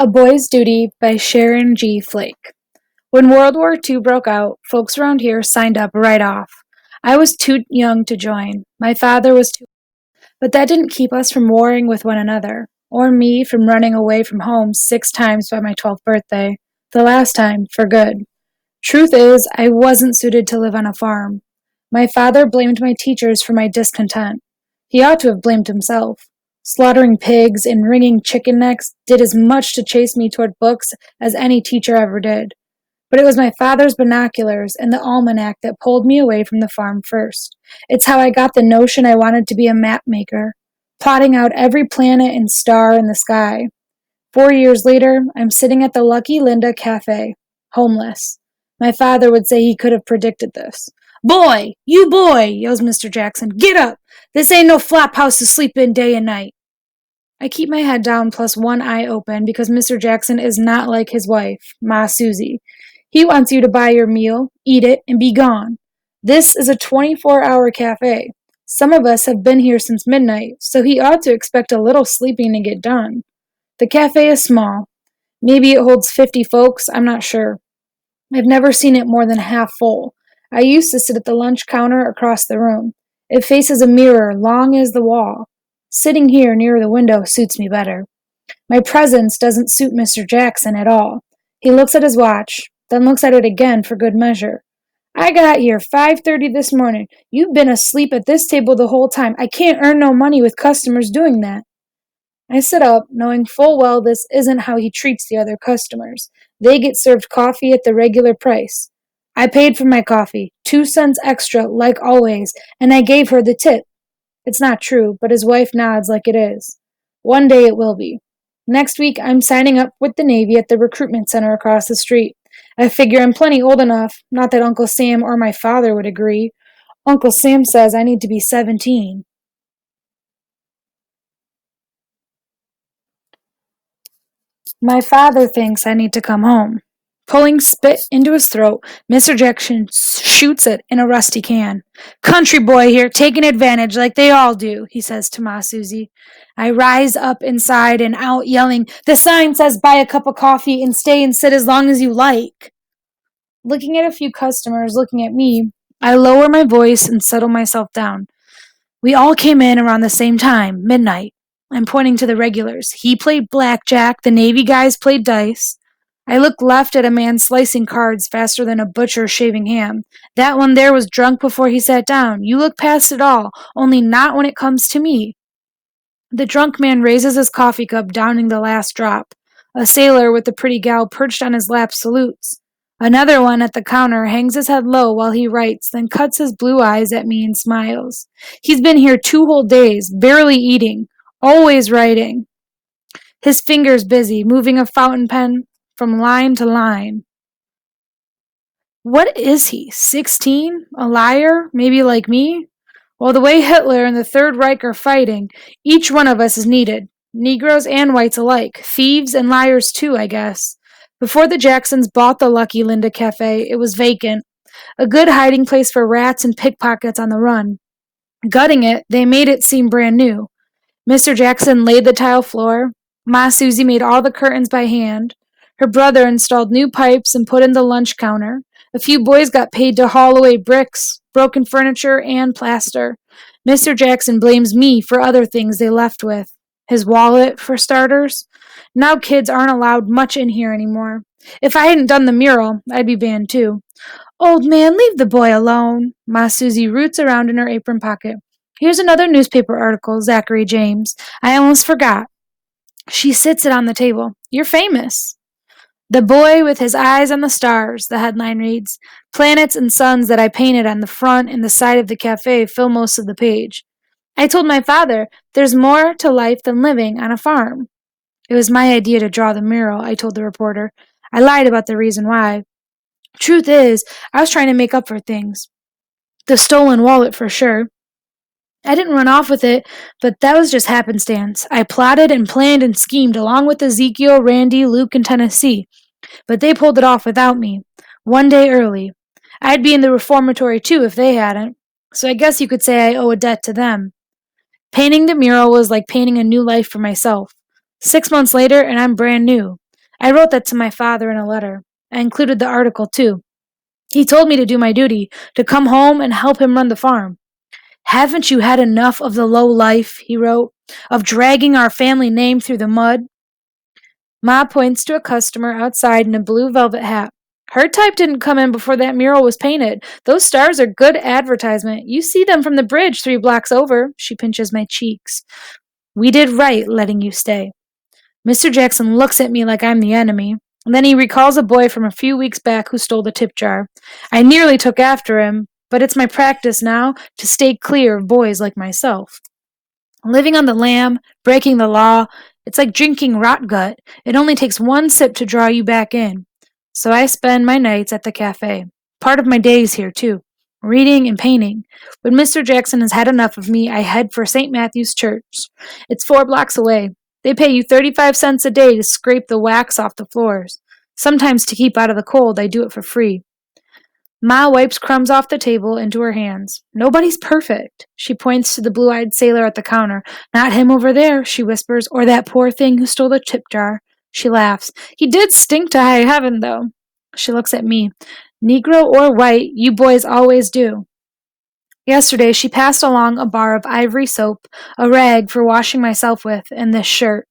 A Boy's Duty by Sharon G. Flake. When World War II broke out, folks around here signed up right off. I was too young to join. My father was too, but that didn't keep us from warring with one another, or me from running away from home 6 times by my 12th birthday, the last time for good. Truth is, I wasn't suited to live on a farm. My father blamed my teachers for my discontent. He ought to have blamed himself. Slaughtering pigs and wringing chicken necks did as much to chase me toward books as any teacher ever did. But it was my father's binoculars and the almanac that pulled me away from the farm first. It's how I got the notion I wanted to be a map maker, plotting out every planet and star in the sky. 4 years later, I'm sitting at the Lucky Linda Cafe, homeless. My father would say he could have predicted this. "Boy! You boy!" yells Mr. Jackson. "Get up! This ain't no flop house to sleep in day and night." I keep my head down plus one eye open because Mr. Jackson is not like his wife, Ma Susie. He wants you to buy your meal, eat it, and be gone. This is a 24-hour cafe. Some of us have been here since midnight, so he ought to expect a little sleeping to get done. The cafe is small. Maybe it holds 50 folks, I'm not sure. I've never seen it more than half full. I used to sit at the lunch counter across the room. It faces a mirror long as the wall. Sitting here near the window suits me better. My presence doesn't suit Mr. Jackson at all. He looks at his watch, then looks at it again for good measure. "I got here 5:30 this morning. You've been asleep at this table the whole time. I can't earn no money with customers doing that." I sit up, knowing full well this isn't how he treats the other customers. They get served coffee at the regular price. I paid for my coffee, 2 cents extra, like always, and I gave her the tip. It's not true, but his wife nods like it is. One day it will be. Next week, I'm signing up with the Navy at the recruitment center across the street. I figure I'm plenty old enough, not that Uncle Sam or my father would agree. Uncle Sam says I need to be 17. My father thinks I need to come home. Pulling spit into his throat, Mr. Jackson shoots it in a rusty can. "Country boy here, taking advantage like they all do," he says to Ma Susie. I rise up inside and out yelling, "The sign says buy a cup of coffee and stay and sit as long as you like." Looking at a few customers looking at me, I lower my voice and settle myself down. "We all came in around the same time, midnight." I'm pointing to the regulars. He played blackjack, the Navy guys played dice. I looked left at a man slicing cards faster than a butcher shaving ham. That one there was drunk before he sat down. You look past it all, only not when it comes to me. The drunk man raises his coffee cup, downing the last drop. A sailor with the pretty gal perched on his lap salutes. Another one at the counter hangs his head low while he writes, then cuts his blue eyes at me and smiles. He's been here 2 whole days, barely eating, always writing. His fingers busy, moving a fountain pen from line to line. What is he, 16? A liar? Maybe like me? Well, the way Hitler and the Third Reich are fighting, each one of us is needed. Negroes and whites alike. Thieves and liars too, I guess. Before the Jacksons bought the Lucky Linda Cafe, it was vacant. A good hiding place for rats and pickpockets on the run. Gutting it, they made it seem brand new. Mr. Jackson laid the tile floor. Ma Susie made all the curtains by hand. Her brother installed new pipes and put in the lunch counter. A few boys got paid to haul away bricks, broken furniture, and plaster. Mr. Jackson blames me for other things they left with. His wallet, for starters. Now kids aren't allowed much in here anymore. If I hadn't done the mural, I'd be banned too. "Old man, leave the boy alone." Ma Susie roots around in her apron pocket. "Here's another newspaper article, Zachary James. I almost forgot." She sits it on the table. "You're famous." "The boy with his eyes on the stars," the headline reads. Planets and suns that I painted on the front and the side of the cafe fill most of the page. I told my father, there's more to life than living on a farm. It was my idea to draw the mural, I told the reporter. I lied about the reason why. Truth is, I was trying to make up for things. The stolen wallet for sure. I didn't run off with it, but that was just happenstance. I plotted and planned and schemed along with Ezekiel, Randy, Luke, and Tennessee. But they pulled it off without me. 1 day early. I'd be in the reformatory too if they hadn't. So I guess you could say I owe a debt to them. Painting the mural was like painting a new life for myself. 6 months later, and I'm brand new. I wrote that to my father in a letter. I included the article, too. He told me to do my duty, to come home and help him run the farm. Haven't you had enough of the low life, he wrote, of dragging our family name through the mud? Ma points to a customer outside in a blue velvet hat. Her type didn't come in before that mural was painted. Those stars are good advertisement. You see them from the bridge 3 blocks over. She pinches my cheeks. We did right letting you stay. Mr. Jackson looks at me like I'm the enemy, and then he recalls a boy from a few weeks back who stole the tip jar. I nearly took after him, but it's my practice now to stay clear of boys like myself. Living on the lam, breaking the law, it's like drinking rot gut. It only takes one sip to draw you back in. So I spend my nights at the cafe. Part of my days here, too. Reading and painting. When Mr. Jackson has had enough of me, I head for St. Matthew's Church. It's 4 blocks away. They pay you 35 cents a day to scrape the wax off the floors. Sometimes to keep out of the cold, I do it for free. Ma wipes crumbs off the table into her hands. Nobody's perfect. She points to the blue-eyed sailor at the counter. Not him over there, she whispers, or that poor thing who stole the tip jar. She laughs. He did stink to high heaven, though. She looks at me. Negro or white, you boys always do. Yesterday, she passed along a bar of ivory soap, a rag for washing myself with, and this shirt.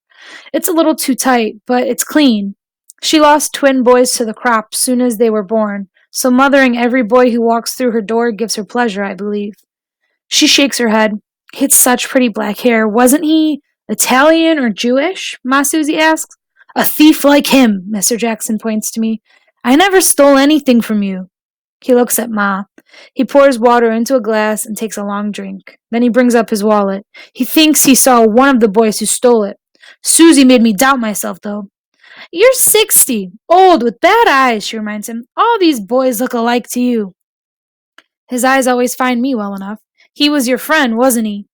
It's a little too tight, but it's clean. She lost twin boys to the crop soon as they were born, so mothering every boy who walks through her door gives her pleasure, I believe. She shakes her head. He had such pretty black hair. Wasn't he Italian or Jewish? Ma Susie asks. A thief like him, Mr. Jackson points to me. I never stole anything from you. He looks at Ma. He pours water into a glass and takes a long drink. Then he brings up his wallet. He thinks he saw one of the boys who stole it. Susie made me doubt myself, though. You're 60, old, with bad eyes, she reminds him. All these boys look alike to you. His eyes always find me well enough. He was your friend, wasn't he?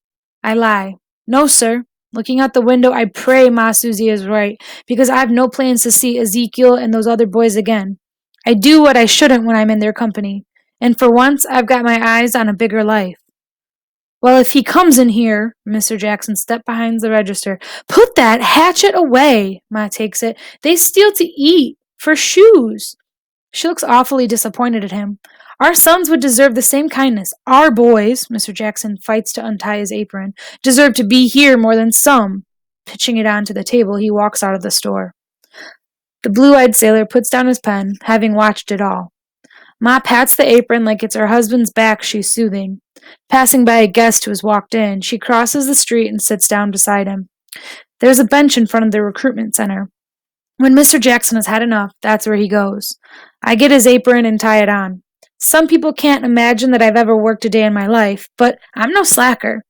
I lie. No, sir. Looking out the window, I pray Ma Susie is right, because I've no plans to see Ezekiel and those other boys again. I do what I shouldn't when I'm in their company, and for once I've got my eyes on a bigger life. Well, if he comes in here, Mr. Jackson stepped behind the register. Put that hatchet away, Ma takes it. They steal to eat, for shoes. She looks awfully disappointed at him. Our sons would deserve the same kindness. Our boys, Mr. Jackson fights to untie his apron, deserve to be here more than some. Pitching it onto the table, he walks out of the store. The blue-eyed sailor puts down his pen, having watched it all. Ma pats the apron like it's her husband's back she's soothing. Passing by a guest who has walked in, she crosses the street and sits down beside him. There's a bench in front of the recruitment center. When Mr. Jackson has had enough, that's where he goes. I get his apron and tie it on. Some people can't imagine that I've ever worked a day in my life, but I'm no slacker.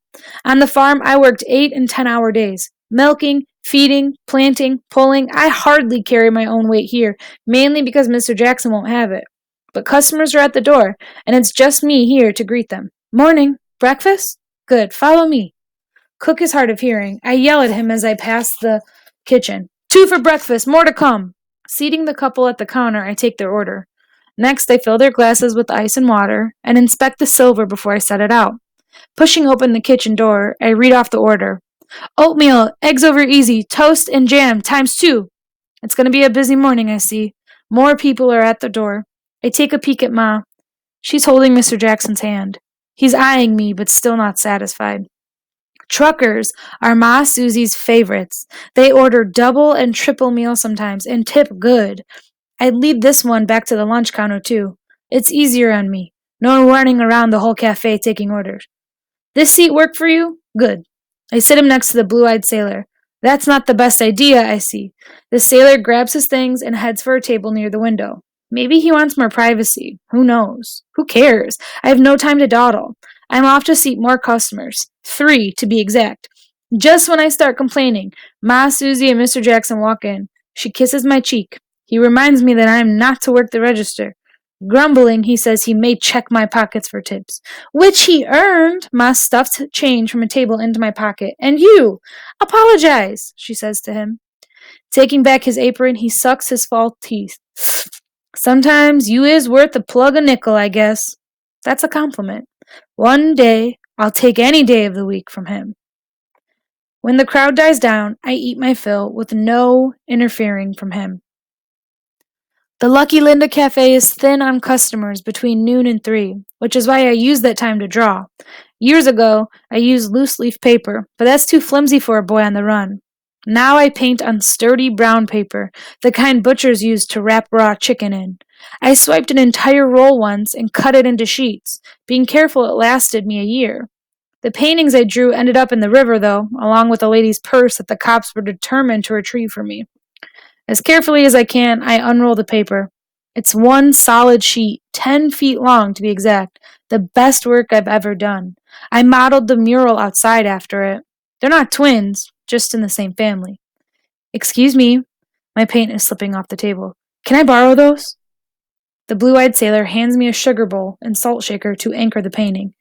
On the farm, I worked 8 and 10-hour days. Milking, feeding, planting, pulling. I hardly carry my own weight here, mainly because Mr. Jackson won't have it. But customers are at the door, and it's just me here to greet them. Morning. Breakfast? Good. Follow me. Cook is hard of hearing. I yell at him as I pass the kitchen. 2 for breakfast. More to come. Seating the couple at the counter, I take their order. Next, I fill their glasses with ice and water and inspect the silver before I set it out. Pushing open the kitchen door, I read off the order. Oatmeal, eggs over easy, toast and jam, ×2. It's going to be a busy morning, I see. More people are at the door. I take a peek at Ma. She's holding Mr. Jackson's hand. He's eyeing me, but still not satisfied. Truckers are Ma Susie's favorites. They order double and triple meals sometimes, and tip good. I'd lead this one back to the lunch counter, too. It's easier on me. No running around the whole cafe taking orders. This seat work for you? Good. I sit him next to the blue-eyed sailor. That's not the best idea, I see. The sailor grabs his things and heads for a table near the window. Maybe he wants more privacy. Who knows? Who cares? I have no time to dawdle. I'm off to seat more customers. 3, to be exact. Just when I start complaining, Ma Susie and Mr. Jackson walk in. She kisses my cheek. He reminds me that I am not to work the register. Grumbling, he says he may check my pockets for tips. Which he earned. Ma stuffed change from a table into my pocket. And you! Apologize, she says to him. Taking back his apron, he sucks his false teeth. Sometimes you is worth a plug a nickel, I guess. That's a compliment. One day, I'll take any day of the week from him. When the crowd dies down, I eat my fill with no interfering from him. The Lucky Linda Cafe is thin on customers between noon and 3, which is why I use that time to draw. Years ago, I used loose leaf paper, but that's too flimsy for a boy on the run. Now I paint on sturdy brown paper, the kind butchers use to wrap raw chicken in. I swiped an entire roll once and cut it into sheets, being careful it lasted me a year. The paintings I drew ended up in the river, though, along with a lady's purse that the cops were determined to retrieve for me. As carefully as I can, I unroll the paper. It's one solid sheet, 10 feet long to be exact, the best work I've ever done. I modeled the mural outside after it. They're not twins, just in the same family. Excuse me, my paint is slipping off the table. Can I borrow those? The blue-eyed sailor hands me a sugar bowl and salt shaker to anchor the painting.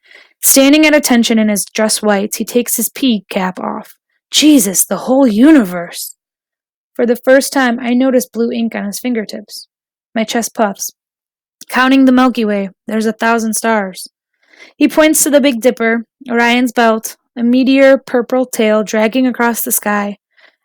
Standing at attention in his dress whites, he takes his pea cap off. Jesus, the whole universe! For the first time, I notice blue ink on his fingertips. My chest puffs. Counting the Milky Way, there's 1,000 stars. He points to the Big Dipper, Orion's belt, a meteor purple tail dragging across the sky.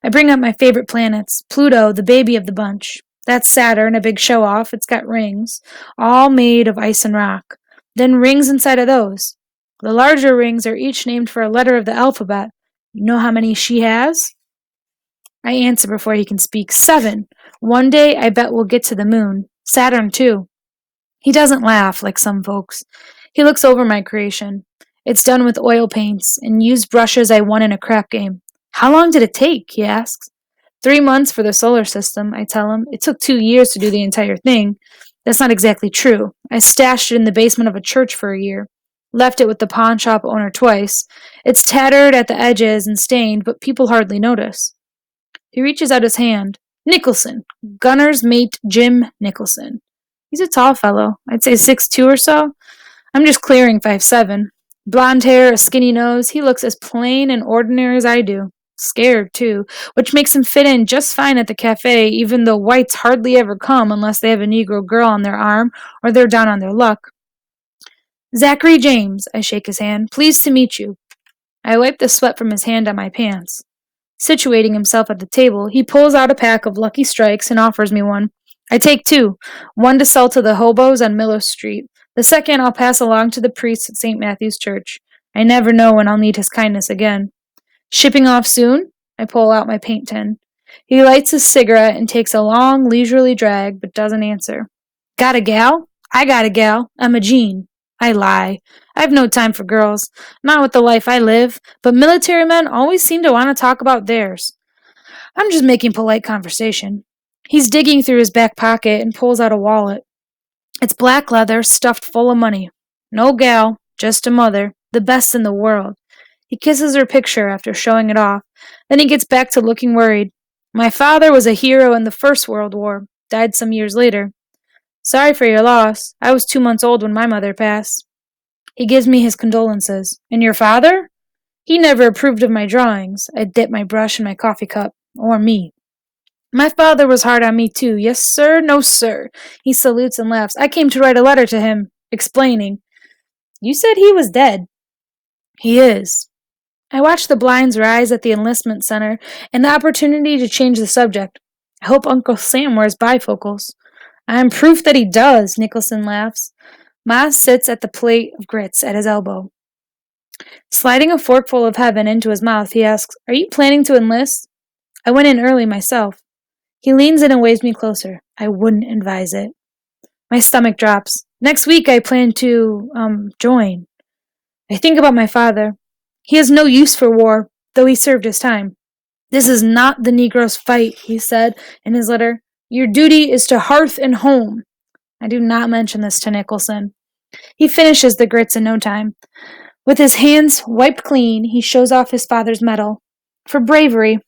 I bring up my favorite planets, Pluto, the baby of the bunch. That's Saturn, a big show-off. It's got rings, all made of ice and rock. Then rings inside of those. The larger rings are each named for a letter of the alphabet. You know how many she has? I answer before he can speak. 7. One day I bet we'll get to the moon. Saturn, too. He doesn't laugh like some folks. He looks over my creation. It's done with oil paints and used brushes I won in a crap game. How long did it take? He asks. 3 months for the solar system, I tell him. It took 2 years to do the entire thing. That's not exactly true. I stashed it in the basement of a church for a year. Left it with the pawn shop owner twice. It's tattered at the edges and stained, but people hardly notice. He reaches out his hand. Nicholson. Gunner's mate Jim Nicholson. He's a tall fellow. I'd say 6'2" or so. I'm just clearing 5'7". Blonde hair, a skinny nose. He looks as plain and ordinary as I do. Scared, too, which makes him fit in just fine at the cafe, even though whites hardly ever come unless they have a Negro girl on their arm or they're down on their luck. Zachary James, I shake his hand. Pleased to meet you. I wipe the sweat from his hand on my pants. Situating himself at the table, he pulls out a pack of Lucky Strikes and offers me one. I take 2, one to sell to the hobos on Miller Street. The second I'll pass along to the priest at St. Matthew's Church. I never know when I'll need his kindness again. Shipping off soon? I pull out my paint tin. He lights his cigarette and takes a long, leisurely drag, but doesn't answer. Got a gal? I got a gal. Emma Jean. I lie. I've no time for girls. Not with the life I live, but military men always seem to want to talk about theirs. I'm just making polite conversation. He's digging through his back pocket and pulls out a wallet. It's black leather, stuffed full of money. No gal, just a mother, the best in the world. He kisses her picture after showing it off. Then he gets back to looking worried. My father was a hero in the First World War, died some years later. Sorry for your loss. I was 2 months old when my mother passed. He gives me his condolences. And your father? He never approved of my drawings. I dip my brush in my coffee cup. Or me. My father was hard on me, too. Yes, sir. No, sir. He salutes and laughs. I came to write a letter to him, explaining. You said he was dead. He is. I watch the blinds rise at the enlistment center and the opportunity to change the subject. I hope Uncle Sam wears bifocals. I'm proof that he does, Nicholson laughs. Ma sits at the plate of grits at his elbow. Sliding a forkful of heaven into his mouth, he asks, Are you planning to enlist? I went in early myself. He leans in and waves me closer. I wouldn't advise it. My stomach drops. Next week I plan to, join. I think about my father. He has no use for war, though he served his time. This is not the Negro's fight, he said in his letter. Your duty is to hearth and home. I do not mention this to Nicholson. He finishes the grits in no time. With his hands wiped clean, he shows off his father's medal. For bravery.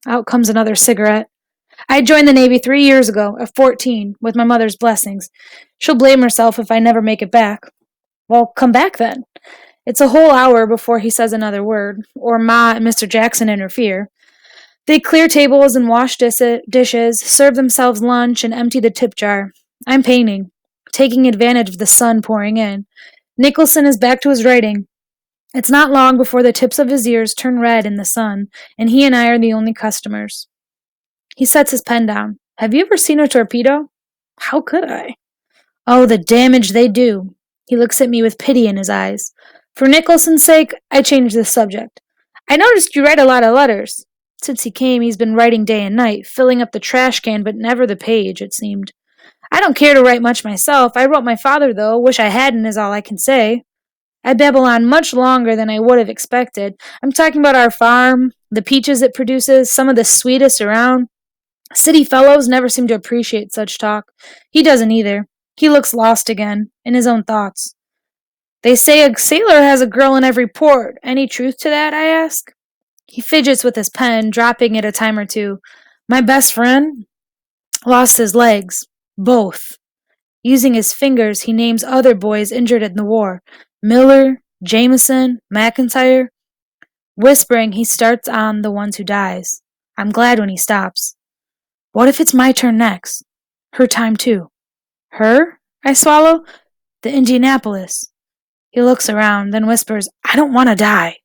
Out comes another cigarette. I joined the Navy 3 years ago, at 14, with my mother's blessings. She'll blame herself if I never make it back. Well, come back then. It's a whole hour before he says another word, or Ma and Mr. Jackson interfere. They clear tables and wash dishes, serve themselves lunch, and empty the tip jar. I'm painting, taking advantage of the sun pouring in. Nicholson is back to his writing. It's not long before the tips of his ears turn red in the sun, and he and I are the only customers. He sets his pen down. Have you ever seen a torpedo? How could I? Oh, the damage they do. He looks at me with pity in his eyes. For Nicholson's sake, I changed the subject. I noticed you write a lot of letters. Since he came, he's been writing day and night, filling up the trash can, but never the page, it seemed. I don't care to write much myself. I wrote my father, though. Wish I hadn't, is all I can say. I babble on much longer than I would have expected. I'm talking about our farm, the peaches it produces, some of the sweetest around. City fellows never seem to appreciate such talk. He doesn't either. He looks lost again, in his own thoughts. They say a sailor has a girl in every port. Any truth to that, I ask? He fidgets with his pen, dropping it a time or two. My best friend lost his legs. Both. Using his fingers, he names other boys injured in the war. Miller, Jameson, McIntyre. Whispering, he starts on the ones who dies. I'm glad when he stops. What if it's my turn next? Her time too. Her? I swallow. The Indianapolis. He looks around, then whispers, I don't want to die.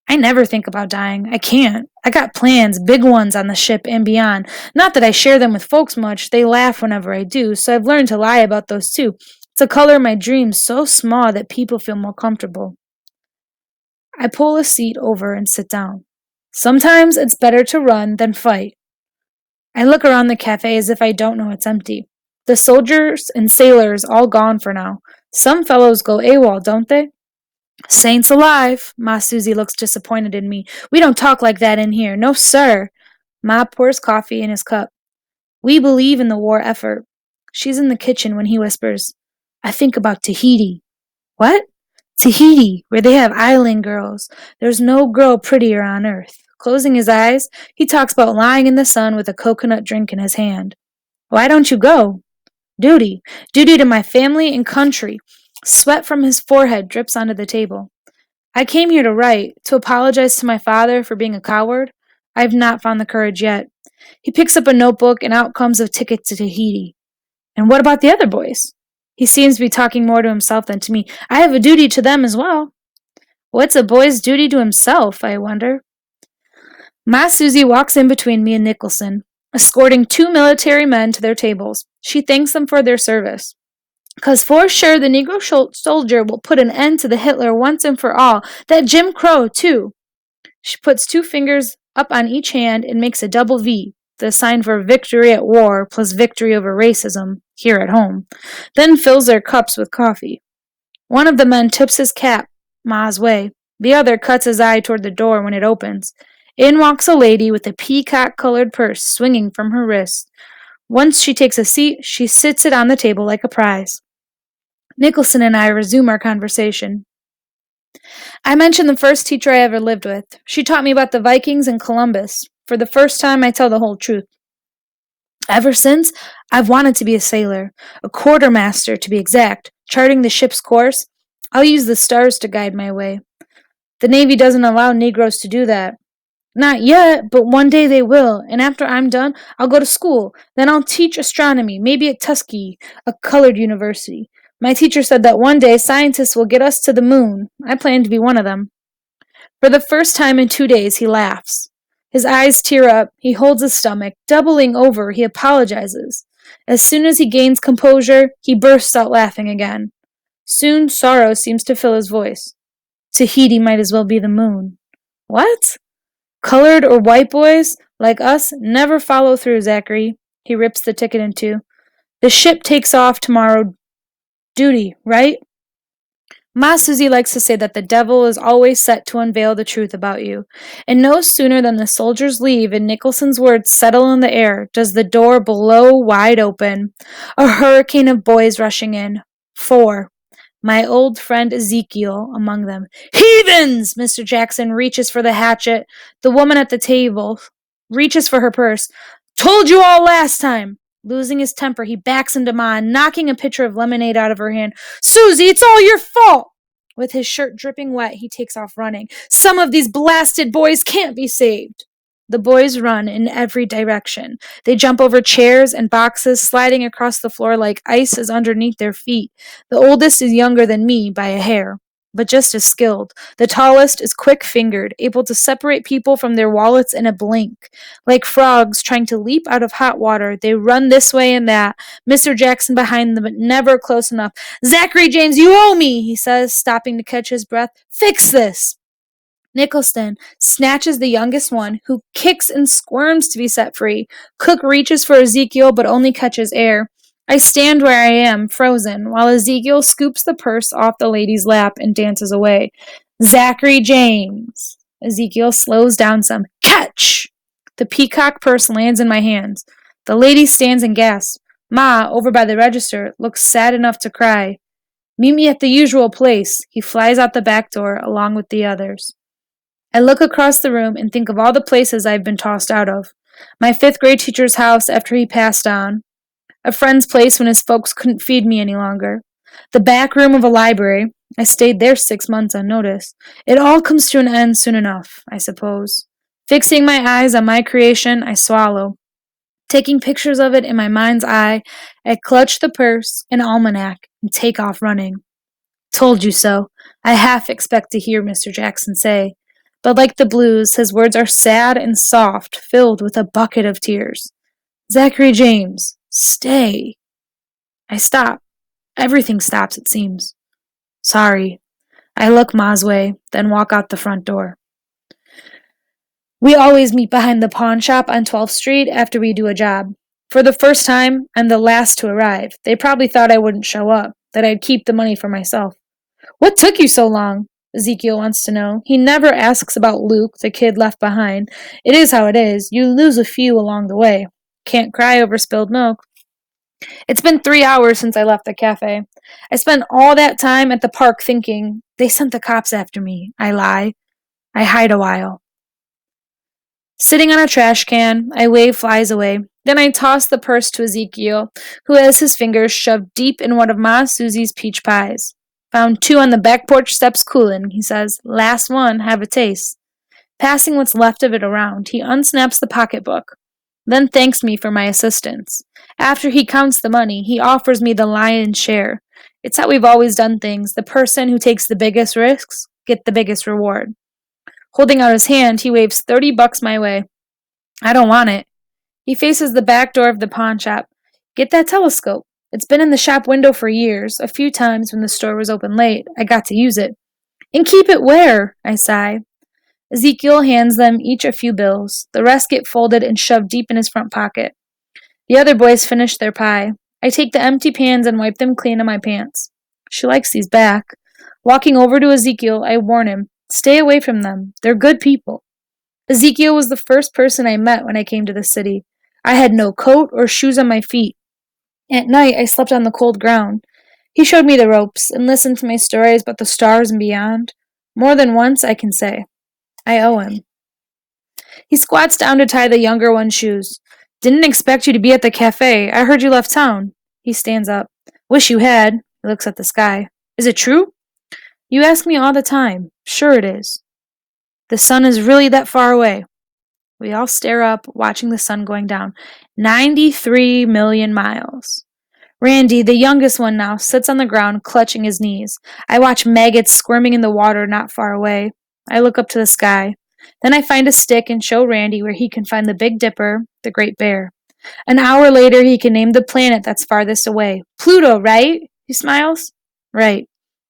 I never think about dying. I can't. I got plans, big ones on the ship and beyond. Not that I share them with folks much. They laugh whenever I do, so I've learned to lie about those too. To color my dreams so small that people feel more comfortable. I pull a seat over and sit down. Sometimes it's better to run than fight. I look around the cafe as if I don't know it's empty. The soldiers and sailors all gone for now. Some fellows go AWOL, don't they? Saints alive! Ma Susie looks disappointed in me. We don't talk like that in here. No, sir. Ma pours coffee in his cup. We believe in the war effort. She's in the kitchen when he whispers, I think about Tahiti. What? Tahiti, where they have island girls. There's no girl prettier on earth. Closing his eyes, he talks about lying in the sun with a coconut drink in his hand. Why don't you go? Duty. Duty to my family and country. Sweat from his forehead drips onto the table. I came here to write, to apologize to my father for being a coward. I have not found the courage yet. He picks up a notebook and out comes a ticket to Tahiti. And what about the other boys? He seems to be talking more to himself than to me. I have a duty to them as well. What's a boy's duty to himself, I wonder? Ma Susie walks in between me and Nicholson, escorting two military men to their tables. She thanks them for their service. 'Cause for sure the Negro soldier will put an end to the Hitler once and for all. That Jim Crow, too. She puts two fingers up on each hand and makes a double V, the sign for victory at war plus victory over racism here at home. Then fills their cups with coffee. One of the men tips his cap Ma's way. The other cuts his eye toward the door when it opens. In walks a lady with a peacock-colored purse swinging from her wrist. Once she takes a seat, she sits it on the table like a prize. Nicholson and I resume our conversation. I mention the first teacher I ever lived with. She taught me about the Vikings and Columbus. For the first time, I tell the whole truth. Ever since, I've wanted to be a sailor, a quartermaster to be exact, charting the ship's course. I'll use the stars to guide my way. The Navy doesn't allow Negroes to do that. Not yet, but one day they will, and after I'm done, I'll go to school. Then I'll teach astronomy, maybe at Tuskegee, a colored university. My teacher said that one day scientists will get us to the moon. I plan to be one of them. For the first time in 2 days, he laughs. His eyes tear up. He holds his stomach. Doubling over, he apologizes. As soon as he gains composure, he bursts out laughing again. Soon, sorrow seems to fill his voice. Tahiti might as well be the moon. What? Colored or white boys, like us, never follow through, Zachary. He rips the ticket in two. The ship takes off tomorrow. Duty, right? Ma Susie likes to say that the devil is always set to unveil the truth about you. And no sooner than the soldiers leave and Nicholson's words settle in the air does the door blow wide open. A hurricane of boys rushing in. 4. My old friend Ezekiel among them. Heathens! Mr. Jackson reaches for the hatchet. The woman at the table reaches for her purse. Told you all last time! Losing his temper, he backs into Ma, knocking a pitcher of lemonade out of her hand. Susie, it's all your fault! With his shirt dripping wet, he takes off running. Some of these blasted boys can't be saved! The boys run in every direction. They jump over chairs and boxes, sliding across the floor like ice is underneath their feet. The oldest is younger than me by a hair. but just as skilled. The tallest is quick-fingered, able to separate people from their wallets in a blink. Like frogs trying to leap out of hot water, they run this way and that, Mr. Jackson behind them, but never close enough. "Zachary James, you owe me," he says, stopping to catch his breath. "Fix this." Nicholson snatches the youngest one, who kicks and squirms to be set free. Cook reaches for Ezekiel, but only catches air. I stand where I am, frozen, while Ezekiel scoops the purse off the lady's lap and dances away. "Zachary James." Ezekiel slows down some. "Catch!" The peacock purse lands in my hands. The lady stands and gasps. Ma, over by the register, looks sad enough to cry. "Meet me at the usual place." He flies out the back door, along with the others. I look across the room and think of all the places I've been tossed out of. My fifth-grade teacher's house after he passed on. A friend's place when his folks couldn't feed me any longer. The back room of a library. I stayed there 6 months unnoticed. It all comes to an end soon enough, I suppose. Fixing my eyes on my creation, I swallow. Taking pictures of it in my mind's eye, I clutch the purse, an almanac, and take off running. "Told you so," I half expect to hear Mr. Jackson say. But like the blues, his words are sad and soft, filled with a bucket of tears. "Zachary James, stay." I stop. Everything stops, it seems. "Sorry." I look Ma's way, then walk out the front door. We always meet behind the pawn shop on 12th Street after we do a job. For the first time, I'm the last to arrive. They probably thought I wouldn't show up, that I'd keep the money for myself. "What took you so long?" Ezekiel wants to know. He never asks about Luke, the kid left behind. It is how it is. You lose a few along the way. Can't cry over spilled milk. "It's been 3 hours since I left the cafe. I spent all that time at the park thinking, they sent the cops after me." I lie. I hide a while. Sitting on a trash can, I wave flies away. Then I toss the purse to Ezekiel, who has his fingers shoved deep in one of Ma Susie's peach pies. "Found 2 on the back porch steps coolin'," he says. "Last one, have a taste." Passing what's left of it around, he unsnaps the pocketbook, then thanks me for my assistance. After he counts the money, he offers me the lion's share. It's how we've always done things. The person who takes the biggest risks gets the biggest reward. Holding out his hand, he waves $30 my way. I don't want it. He faces the back door of the pawn shop. "Get that telescope. It's been in the shop window for years. A few times when the store was open late, I got to use it." "And keep it where?" I sigh. Ezekiel hands them each a few bills. The rest get folded and shoved deep in his front pocket. The other boys finish their pie. I take the empty pans and wipe them clean on my pants. She likes these back. Walking over to Ezekiel, I warn him, "Stay away from them. They're good people." Ezekiel was the first person I met when I came to the city. I had no coat or shoes on my feet. At night, I slept on the cold ground. He showed me the ropes and listened to my stories about the stars and beyond. More than once, I can say. I owe him. He squats down to tie the younger one's shoes. "Didn't expect you to be at the cafe. I heard you left town." He stands up. "Wish you had." He looks at the sky. "Is it true?" "You ask me all the time. Sure it is." "The sun is really that far away." We all stare up, watching the sun going down. 93 million miles. Randy, the youngest one now, sits on the ground, clutching his knees. I watch maggots squirming in the water not far away. I look up to the sky. Then I find a stick and show Randy where he can find the Big Dipper, the Great Bear. An hour later, he can name the planet that's farthest away. "Pluto, right?" He smiles. "Right."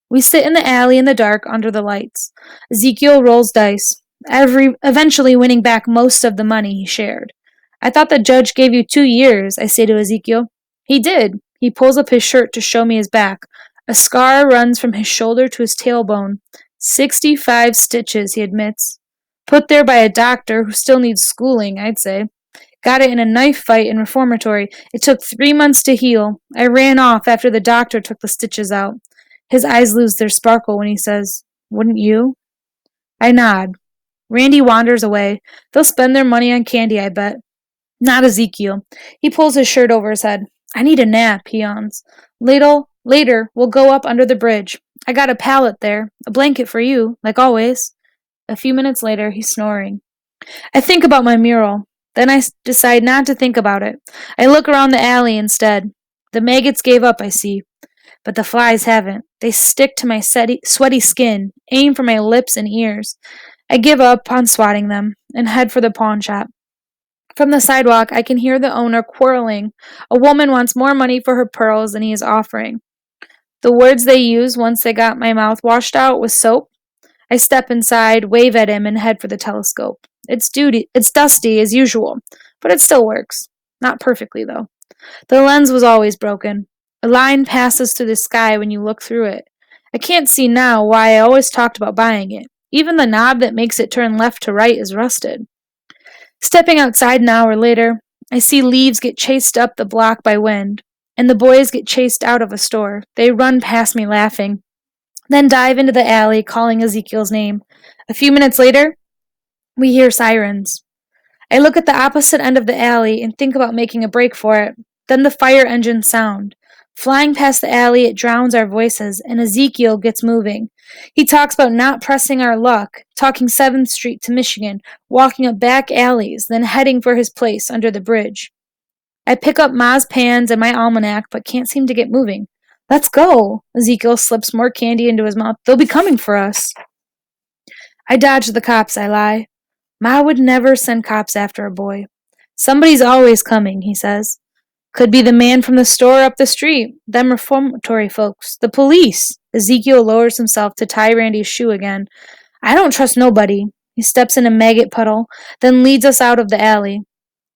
We sit in the alley in the dark under the lights. Ezekiel rolls dice, eventually winning back most of the money he shared. "I thought the judge gave you 2 years," I say to Ezekiel. "He did." He pulls up his shirt to show me his back. A scar runs from his shoulder to his tailbone. 65 stitches, he admits. Put there by a doctor who still needs schooling, I'd say. Got it in a knife fight in reformatory. It took 3 months to heal. I ran off after the doctor took the stitches out. His eyes lose their sparkle when he says, "Wouldn't you?" I nod. Randy wanders away. They'll spend their money on candy, I bet. Not Ezekiel. He pulls his shirt over his head. "I need a nap," he yawns. Later, we'll go up under the bridge. I got a pallet there. A blanket for you, like always." A few minutes later, he's snoring. I think about my mural. Then I decide not to think about it. I look around the alley instead. The maggots gave up, I see. but the flies haven't. They stick to my sweaty skin, aim for my lips and ears. I give up on swatting them and head for the pawn shop. From the sidewalk, I can hear the owner quarreling. A woman wants more money for her pearls than he is offering. The words they used once they got my mouth washed out with soap. I step inside, wave at him, and head for the telescope. It's dusty as usual, but it still works. Not perfectly, though. The lens was always broken. A line passes through the sky when you look through it. I can't see now why I always talked about buying it. Even the knob that makes it turn left to right is rusted. Stepping outside an hour later, I see leaves get chased up the block by wind, and the boys get chased out of a store. They run past me laughing, then dive into the alley calling Ezekiel's name. A few minutes later, we hear sirens. I look at the opposite end of the alley and think about making a break for it. Then the fire engines sound. Flying past the alley, it drowns our voices, and Ezekiel gets moving. He talks about not pressing our luck, talking 7th Street to Michigan, walking up back alleys, then heading for his place under the bridge. I pick up Ma's pans and my almanac, but can't seem to get moving. Let's go. Ezekiel slips more candy into his mouth. They'll be coming for us. I dodge the cops, I lie. Ma would never send cops after a boy. Somebody's always coming, he says. Could be the man from the store up the street, them reformatory folks, the police. Ezekiel lowers himself to tie Randy's shoe again. I don't trust nobody. He steps in a maggot puddle, then leads us out of the alley.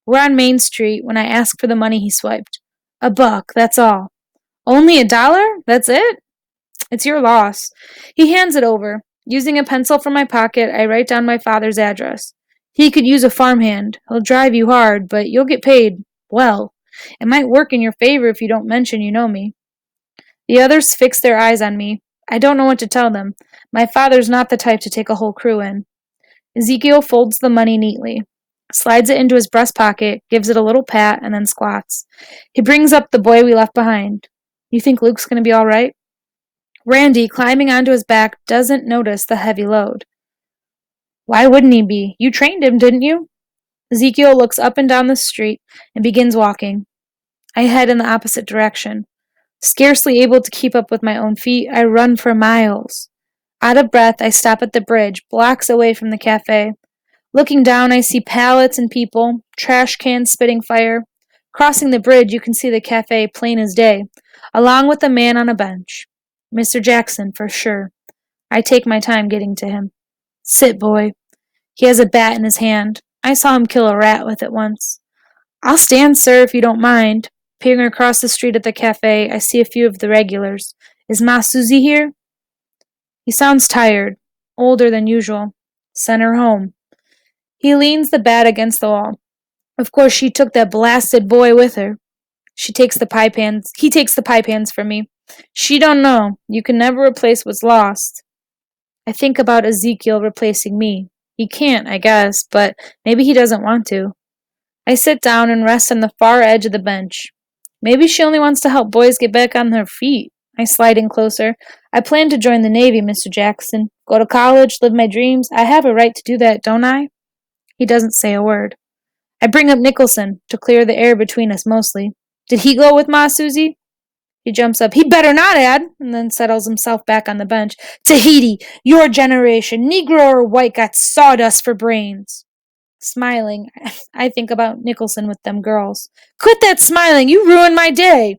We're on Main Street when I ask for the money he swiped. $1, that's all. Only $1? That's it? It's your loss. He hands it over. Using a pencil from my pocket, I write down my father's address. He could use a farmhand. He'll drive you hard, but you'll get paid well. It might work in your favor if you don't mention you know me. The others fix their eyes on me. I don't know what to tell them. My father's not the type to take a whole crew in. Ezekiel folds the money neatly, slides it into his breast pocket, gives it a little pat, and then squats. He brings up the boy we left behind. You think Luke's going to be all right? Randy, climbing onto his back, doesn't notice the heavy load. Why wouldn't he be? You trained him, didn't you? Ezekiel looks up and down the street and begins walking. I head in the opposite direction. Scarcely able to keep up with my own feet, I run for miles. Out of breath, I stop at the bridge, blocks away from the cafe. Looking down, I see pallets and people, trash cans spitting fire. Crossing the bridge, you can see the cafe plain as day, along with a man on a bench. Mr. Jackson, for sure. I take my time getting to him. Sit, boy. He has a bat in his hand. I saw him kill a rat with it once. I'll stand, sir, if you don't mind. Peering across the street at the cafe, I see a few of the regulars. Is Ma Susie here? He sounds tired, older than usual. Send her home. He leans the bat against the wall. Of course, she took that blasted boy with her. He takes the pie pans from me. She don't know. You can never replace what's lost. I think about Ezekiel replacing me. He can't, I guess, but maybe he doesn't want to. I sit down and rest on the far edge of the bench. Maybe she only wants to help boys get back on their feet. I slide in closer. I plan to join the Navy, Mr. Jackson. Go to college, live my dreams. I have a right to do that, don't I? He doesn't say a word. I bring up Nicholson, to clear the air between us mostly. Did he go with Ma Susie? He jumps up. He better not, Ad, and then settles himself back on the bench. Tahiti, your generation, Negro or white, got sawdust for brains. Smiling, I think about Nicholson with them girls. Quit that smiling, you ruined my day.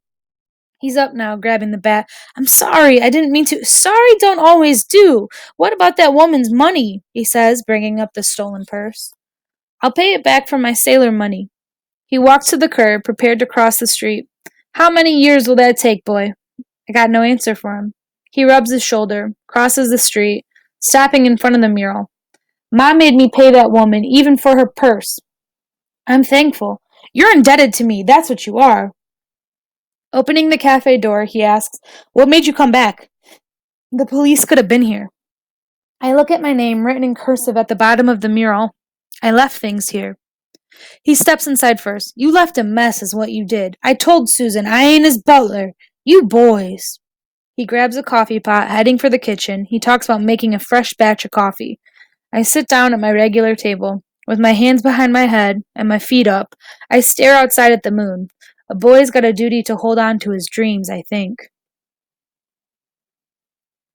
He's up now, grabbing the bat. I'm sorry, I didn't mean to. Sorry don't always do. What about that woman's money? He says, bringing up the stolen purse. I'll pay it back from my sailor money. He walks to the curb, prepared to cross the street. How many years will that take, boy? I got no answer for him. He rubs his shoulder, crosses the street, stopping in front of the mural. Ma made me pay that woman, even for her purse. I'm thankful. You're indebted to me, that's what you are. Opening the cafe door, he asks, What made you come back? The police could have been here. I look at my name written in cursive at the bottom of the mural. I left things here. He steps inside first. You left a mess is what you did. I told Susan I ain't his butler. You boys. He grabs a coffee pot, heading for the kitchen. He talks about making a fresh batch of coffee. I sit down at my regular table. With my hands behind my head and my feet up, I stare outside at the moon. A boy's got a duty to hold on to his dreams, I think.